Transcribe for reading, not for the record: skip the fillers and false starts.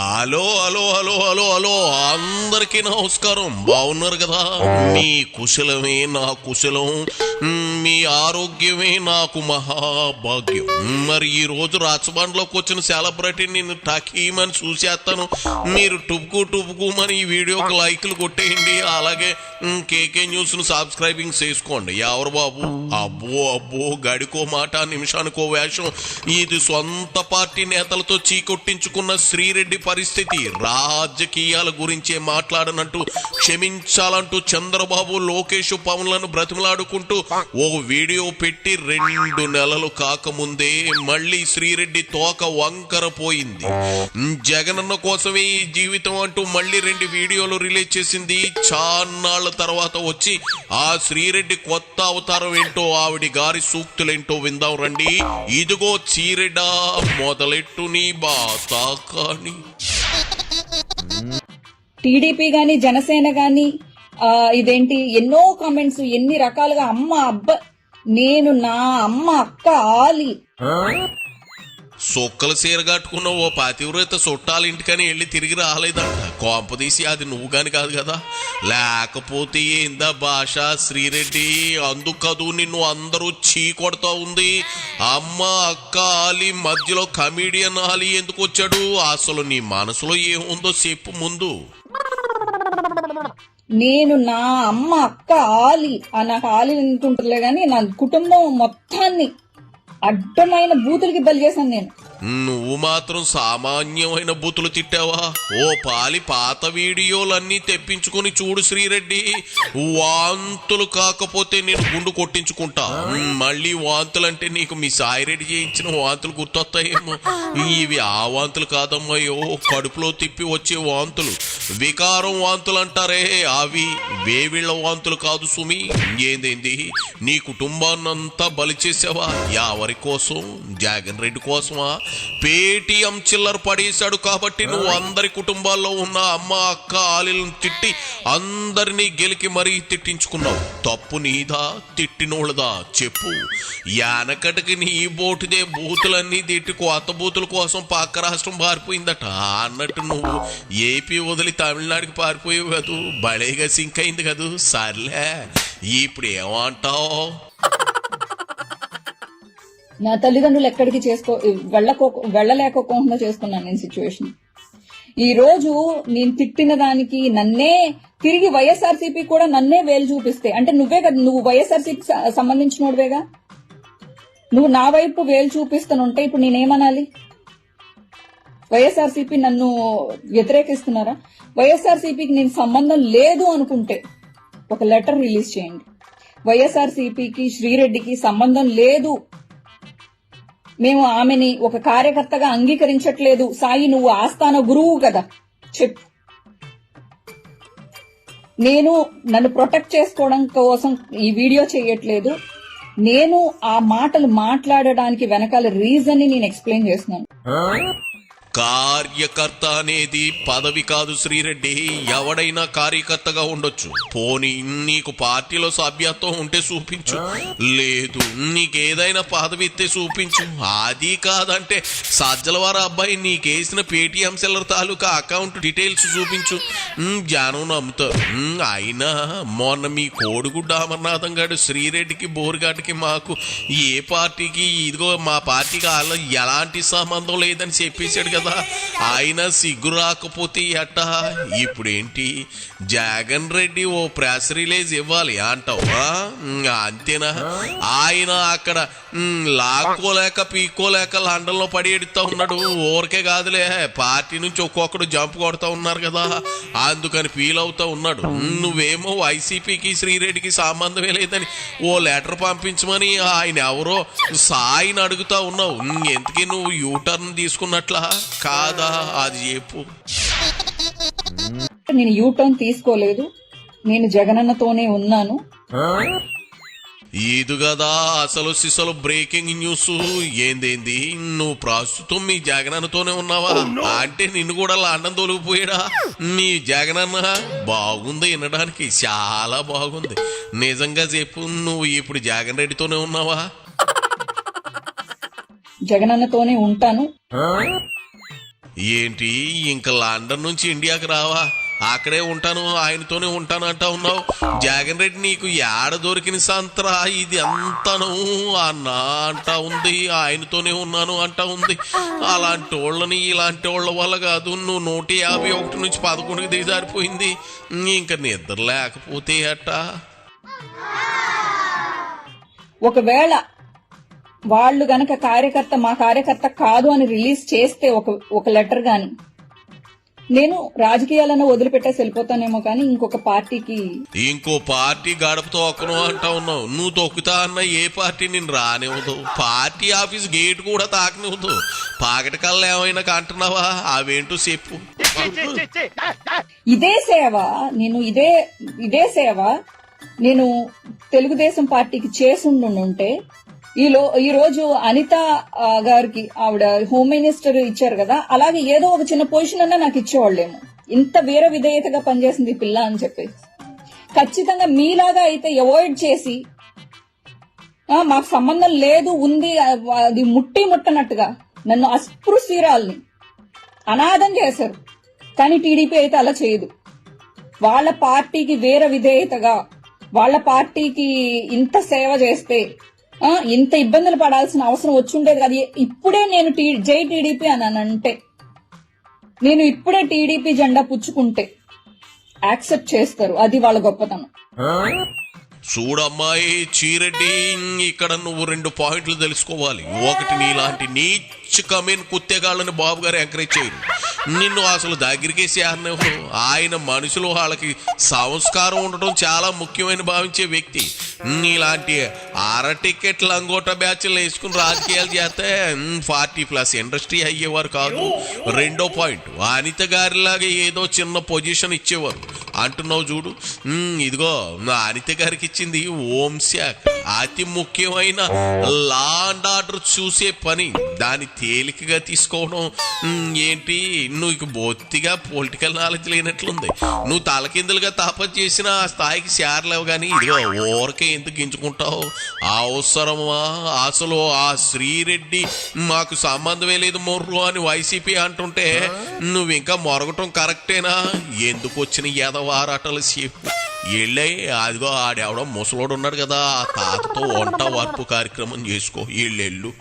Hello hello hello hello hello అందరికీ నమస్కారం. బాగున్నారు కదా? మీ కుశలమే నా కుశలం, మీ ఆరోగ్యమే నాకు మహాభాగ్యం. మరి ఈ రోజు రాచబండ్లోకి వచ్చిన సెలబ్రిటీ నేను టకీమని చూసేస్తాను. మీరు టుపుకు మని ఈ వీడియోకి లైక్లు కొట్టేయండి. అలాగే కేకే న్యూస్ ను సబ్స్క్రైబింగ్ చేసుకోండి. ఎవరు బాబు? అబ్బో గడికో మాట నిమిషానికో వేషం. ఇది సొంత పార్టీ నేతలతో చీకొట్టించుకున్న శ్రీరెడ్డి పరిస్థితి. రాజకీయాల గురించే మాట్లాడనంటూ క్షమించాలంటూ చంద్రబాబు లోకేష్ పవన్లను బ్రతిమలాడుకుంటూ ఓ వీడియో పెట్టి 2 నెలలు కాకముందే మళ్ళీ శ్రీరెడ్డి తోక వంకర పోయింది. జగనన్న కోసమే ఈ జీవితం అంటూ మళ్ళీ 2 వీడియోలు రిలీజ్ చేసింది. చాన్నాళ్ల తర్వాత వచ్చి ఆ శ్రీరెడ్డి కొత్త అవతారం ఏంటో, ఆవిడి గారి సూక్తులేంటో విందాం రండి. ఇదిగో చీరెడా మొదలెట్టు నీ బాతా కానీ. టీడీపీ గాని జనసేన గాని ఇదేంటి ఎన్నో కామెంట్స్, ఎన్ని రకాలుగా అమ్మ అబ్బ నేను నా అమ్మ అక్క ఆలి సొక్కల సీర కట్టుకున్న ఓ పాతివ్రత చుట్టాల ఇంటికని వెళ్ళి తిరిగి రాలేదంట. కోంపదీసి అది నువ్వు గాని కాదు కదా. లేకపోతే ఏందా భాష శ్రీరెడ్డి, అందుకదు నిన్ను అందరూ చీ కొడతా ఉంది. అమ్మ అక్క ఆలి మధ్యలో కమీడియన్ ఆలి ఎందుకు వచ్చాడు? అసలు నీ మనసులో ఏముందో చెప్పు ముందు. నేను నా అమ్మ అక్క ఆలి నాకు ఆలి ఉంటుంటలే గాని నా కుటుంబం మొత్తాన్ని అడ్డమైన బూతులకి బలి చేశాను నేను. నువ్వు మాత్రం సామాన్యమైన బూతులు తిట్టావా? ఓ పాలి పాత వీడియోలన్నీ తెప్పించుకొని చూడు శ్రీరెడ్డి. వాంతులు కాకపోతే నేను గుండు కొట్టించుకుంటా. మళ్ళీ వాంతులంటే నీకు మీ సాయిరెడ్డి చేయించిన వాంతులు గుర్తొస్తాయేమో. ఇవి ఆ వాంతులు కాదమ్మాయో, కడుపులో తిప్పి వచ్చే వాంతులు, వికారం వాంతులు అంటారే అవి. వేవిళ్ల వాంతులు కాదు సుమి. ఏందేంది నీ కుటుంబాన్నంతా బలి చేసావా? ఎవరి కోసం? జగన్ రెడ్డి కోసమా? పేటీఎం చిల్లర పడేశాడు కాబట్టి నువ్వు అందరి కుటుంబాల్లో ఉన్న అమ్మ అక్క ఆలీలను తిట్టి అందరినీ గెలికి మరీ తిట్టించుకున్నావు. తప్పు నీదా తిట్టినోళ్ళదా చెప్పు. యానకటికి నీ బోటుదే బూతులన్నీ తిట్టి కొత్త బూతుల కోసం పక్క రాష్ట్రం పారిపోయిందట అన్నట్టు నువ్వు ఏపీ వదిలి తమిళనాడుకి పారిపోయావు కదూ. బలేగా సింక్ అయింది కదూ. సర్లే ఇప్పుడు ఏమంటావు? నా తల్లిదండ్రులు ఎక్కడికి వెళ్ళలేకోకుండా చేసుకున్నాను నేను సిచ్యువేషన్. ఈ రోజు నేను తిట్టిన దానికి నన్నే తిరిగి వైఎస్ఆర్సీపీ కూడా నన్నే వేలు చూపిస్తే, అంటే నువ్వే కదా, నువ్వు వైఎస్ఆర్సీపీ సంబంధించినోడువేగా, నువ్వు నా వైపు వేలు చూపిస్తానుంటే ఇప్పుడు నేనేమనాలి? వైఎస్ఆర్సీపీ నన్ను వ్యతిరేకిస్తున్నారా? వైఎస్ఆర్సీపీకి నేను సంబంధం లేదు అనుకుంటే ఒక లెటర్ రిలీజ్ చేయండి. వైఎస్ఆర్సీపీకి శ్రీరెడ్డికి సంబంధం లేదు, మేము ఆమెని ఒక కార్యకర్తగా అంగీకరించట్లేదు. సాయి నువ్వు ఆస్థాన గురువు కదా, చెప్పు. నేను నన్ను ప్రొటెక్ట్ చేసుకోవడం కోసం ఈ వీడియో చేయట్లేదు. నేను ఆ మాటలు మాట్లాడడానికి వెనకాల రీజన్ ని నేను ఎక్స్ప్లెయిన్ చేస్తున్నాను. కార్యకర్త అనేది పదవి కాదు శ్రీరెడ్డి. ఎవడైనా కార్యకర్తగా ఉండొచ్చు. పోనీ నీకు పార్టీలో సభ్యత్వం ఉంటే చూపించు, లేదు నీకేదైనా పదవి ఇస్తే చూపించు. అది కాదంటే సజ్జలవారి అబ్బాయి నీకేసిన పేటీఎం సెల్లర్ తాలూకా అకౌంట్ డీటెయిల్స్ చూపించు, జనం నమ్ముతారు. అయినా మొన్న మీ కోడిగుడ్డ అమర్నాథం గారు శ్రీరెడ్డికి బోరుగాటికి మాకు ఏ పార్టీకి ఇదిగో మా పార్టీకి వాళ్ళ ఎలాంటి సంబంధం లేదని చెప్పేశాడు కదా. ఆయన సిగ్గు రాకపోతే ఎట్ట? ఇప్పుడేంటి జగన్ రెడ్డి ఓ ప్రెస్ రిలీజ్ ఇవ్వాలి అంటావా? అంతేనా? ఆయన అక్కడ లాక్కోలేక పీక్కోలేక లండన్ లో పడి ఎడుతా ఉన్నాడు. ఊరికే కాదులే, పార్టీ నుంచి ఒక్కొక్కడు జంప్ కొడతా ఉన్నారు కదా, అందుకని ఫీల్ అవుతా ఉన్నాడు. నువ్వేమో వైసీపీకి శ్రీరెడ్డికి సంబంధమే లేదని ఓ లెటర్ పంపించమని ఆయన ఎవరో సాయిని అడుగుతా ఉన్నావు. ఎందుకే నువ్వు యూటర్న్ తీసుకున్నట్లా కాదా? అది చెప్పు. నేను యూటర్న్ తీసుకోలేదు, నేను జగనన్నతోనే ఉన్నాను. ఇది కదా అసలు సిసలు బ్రేకింగ్ న్యూస్. ఏందేంది నువ్వు ప్రస్తుతం మీ జగనన్నతోనే ఉన్నావా? అంటే నిన్ను కూడా లండన్ తొలగిపోయాడా మీ జగనన్న? బాగుంది వినడానికి, చాలా బాగుంది. నిజంగా చెప్పు, నువ్వు ఇప్పుడు జగన్ రెడ్డితోనే ఉన్నావా? జగనన్నతోనే ఉంటాను. ఏంటి ఇంకా లండన్ నుంచి ఇండియాకి రావా? అక్కడే ఉంటాను, ఆయనతోనే ఉంటాను అంటా ఉన్నావు. జగన్ రెడ్డి నీకు ఏడ దొరికిన సంతరా ఇది అంతను అన్నా అంటా ఉంది, ఆయనతోనే ఉన్నాను అంటా ఉంది. అలాంటి వాళ్ళని ఇలాంటి వాళ్ళ వల్ల కాదు, నువ్వు 151 నుంచి 11కి దిగజారిపోయింది. ఇంకా నిద్ర లేకపోతే అట్ట. ఒకవేళ వాళ్ళు గనక మా కార్యకర్త కాదు అని రిలీజ్ చేస్తే ఒక లెటర్ గాని, నేను రాజకీయాలను వదిలిపెట్టేసి వెళ్ళిపోతానేమో కానీ ఇంకో పార్టీ గడప తొక్కను అంటా ఉన్నావు. నువ్వు తొక్కుతా అన్న ఏ పార్టీ నిన్ను రానివ్వదు, పార్టీ ఆఫీస్ గేట్ కూడా తాకనివ్వదు. పాకెట్ కల్లా ఏమైనా కంటున్నావా? అవేంటో చెప్పు. ఇదే సేవ నేను తెలుగుదేశం పార్టీకి చేసుండుంటే ఈ రోజు అనిత గారికి ఆవిడ హోమ్ మినిస్టర్ ఇచ్చారు కదా, అలాగే ఏదో ఒక చిన్న పొజిషన్ అన్నా నాకు ఇచ్చేవాళ్ళేమో. ఇంత వీర విధేయతగా పనిచేసింది పిల్ల అని చెప్పేసి. ఖచ్చితంగా మీలాగా అయితే అవాయిడ్ చేసి మాకు సంబంధం లేదు ఉంది అది ముట్టనట్టుగా నన్ను అస్పృశ్యురాల్ని అనాథం చేశారు. కానీ టీడీపీ అయితే అలా చేయదు. వాళ్ళ పార్టీకి వీర విధేయతగా, వాళ్ళ పార్టీకి ఇంత సేవ చేస్తే ఇంత ఇబ్బందులు పడాల్సిన అవసరం వచ్చుండేది కదా. ఇప్పుడే నేను జై టీడీపీ అని అంటే, నేను ఇప్పుడే టీడీపీ జెండా పుచ్చుకుంటే యాక్సెప్ట్ చేస్తారు. అది వాళ్ళ గొప్పతనం. చూడమ్మాయి చీరెడ్డి, ఇక్కడ నువ్వు 2 పాయింట్లు తెలుసుకోవాలి. ఒకటి, నీలాంటి నీచ్ కమీన్ కుత్తేగాళ్ళని బాబు గారు ఎంకరేజ్ చేయరు. నిన్ను అసలు దగ్గరికి చేరనివ్వరు. ఆయన మనుషులు వాళ్ళకి సంస్కారం ఉండటం చాలా ముఖ్యమైన భావించే వ్యక్తి. నీలాంటి టికెట్ లంగోట బ్యాచ్లు వేసుకుని రాజకీయాలు చేస్తే 40+ ఇండస్ట్రీ అయ్యేవారు కాదు. రెండో పాయింట్, అనిత గారిలాగా ఏదో చిన్న పొజిషన్ ఇచ్చేవారు అంటున్నావు చూడు. ఇదిగో నా అనిత గారికి ఇచ్చింది హోంశాఖ, అతి ముఖ్యమైన లా అండ్ ఆర్డర్ చూసే పని. దాన్ని తేలికగా తీసుకోవడం ఏంటి? నువ్వు బొత్తిగా పొలిటికల్ నాలెడ్జ్ లేనట్లుంది. నువ్వు తలకిందులుగా తాపం చేసిన ఆ స్థాయికి చేరలేవు. కానీ ఇదిగో ఊరకే ఎందుకు గించుకుంటావు? అవసరమా? అసలు ఆ శ్రీరెడ్డి మాకు సంబంధమే లేదు మొర్రు అని వైసీపీ అంటుంటే నువ్వు ఇంకా మొరగటం కరెక్టేనా? ఎందుకు వచ్చిన ఎదవారాటలు చెప్పు. వెళ్ళే అదిగో ఆడెవడో ముసలోడు ఉన్నాడు కదా, ఆ తాతతో వంట వార్పు కార్యక్రమం చేసుకో. వీళ్ళెళ్ళు.